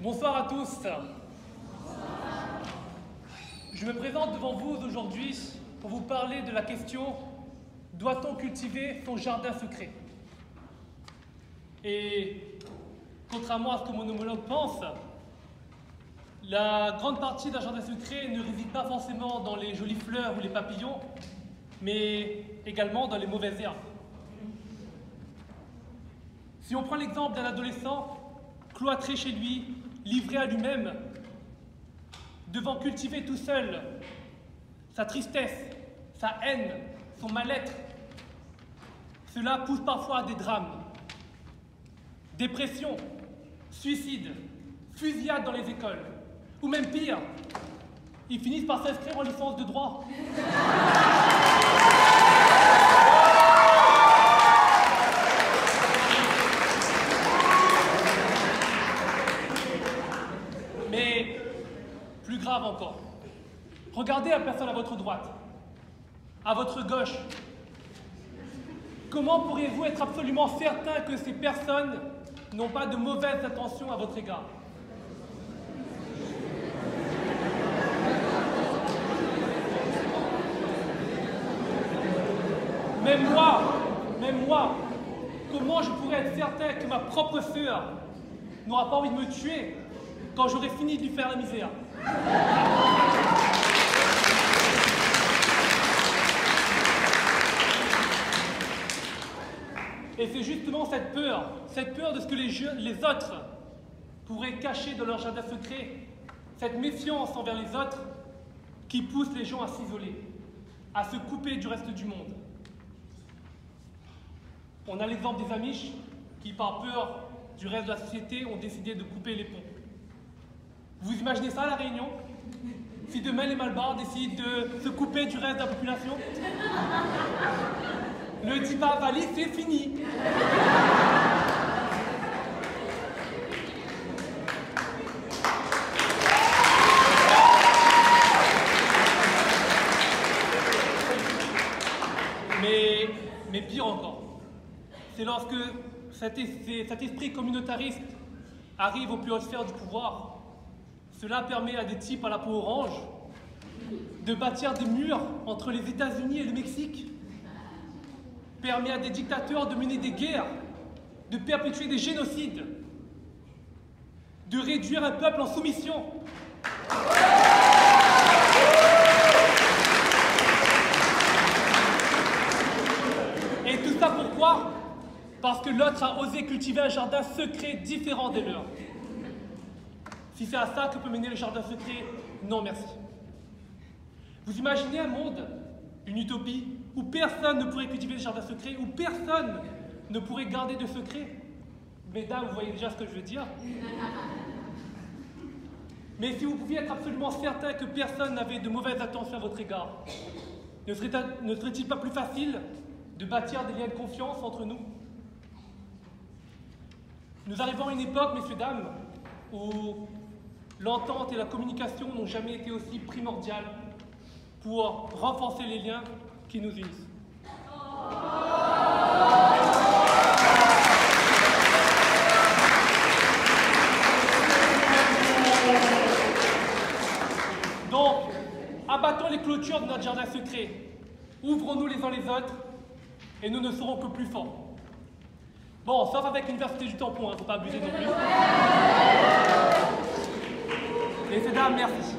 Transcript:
Bonsoir à tous. Je me présente devant vous aujourd'hui pour vous parler de la question « Doit-on cultiver son jardin secret ?» Et contrairement à ce que mon homologue pense, la grande partie d'un jardin secret ne réside pas forcément dans les jolies fleurs ou les papillons, mais également dans les mauvaises herbes. Si on prend l'exemple d'un adolescent cloîtré chez lui, livré à lui-même, devant cultiver tout seul sa tristesse, sa haine, son mal-être, cela pousse parfois à des drames, dépression, suicide, fusillade dans les écoles, ou même pire, ils finissent par s'inscrire en licence de droit. Mais plus grave encore, regardez la personne à votre droite, à votre gauche. Comment pourriez-vous être absolument certain que ces personnes n'ont pas de mauvaises intentions à votre égard? Même moi, comment je pourrais être certain que ma propre sœur n'aura pas envie de me tuer quand j'aurai fini de lui faire la misère? Et c'est justement cette peur de ce que les autres pourraient cacher dans leur jardin secret, cette méfiance envers les autres qui pousse les gens à s'isoler, à se couper du reste du monde. On a l'exemple des Amish qui, par peur du reste de la société, ont décidé de couper les ponts. Vous imaginez ça à La Réunion? Si demain les Malbars décident de se couper du reste de la population? Le Dipa Valley, c'est fini. Mais pire encore, c'est lorsque cet esprit communautariste arrive aux plus hautes sphères du pouvoir. Cela permet à des types à la peau orange de bâtir des murs entre les États-Unis et le Mexique, permet à des dictateurs de mener des guerres, de perpétuer des génocides, de réduire un peuple en soumission. Et tout ça pourquoi? Parce que l'autre a osé cultiver un jardin secret différent des leurs. Si c'est à ça que peut mener le jardin secret, non merci. Vous imaginez un monde, une utopie, où personne ne pourrait cultiver le jardin secret, où personne ne pourrait garder de secret? Mesdames, vous voyez déjà ce que je veux dire. Mais si vous pouviez être absolument certain que personne n'avait de mauvaises intentions à votre égard, ne serait-il pas plus facile de bâtir des liens de confiance entre nous? Nous arrivons à une époque, messieurs, dames, où l'entente et la communication n'ont jamais été aussi primordiales pour renforcer les liens qui nous unissent. Donc, abattons les clôtures de notre jardin secret, ouvrons-nous les uns les autres, et nous ne serons que plus forts. Bon, sauf avec l'université du tampon, hein, faut pas abuser non plus. Messieurs, dames, merci.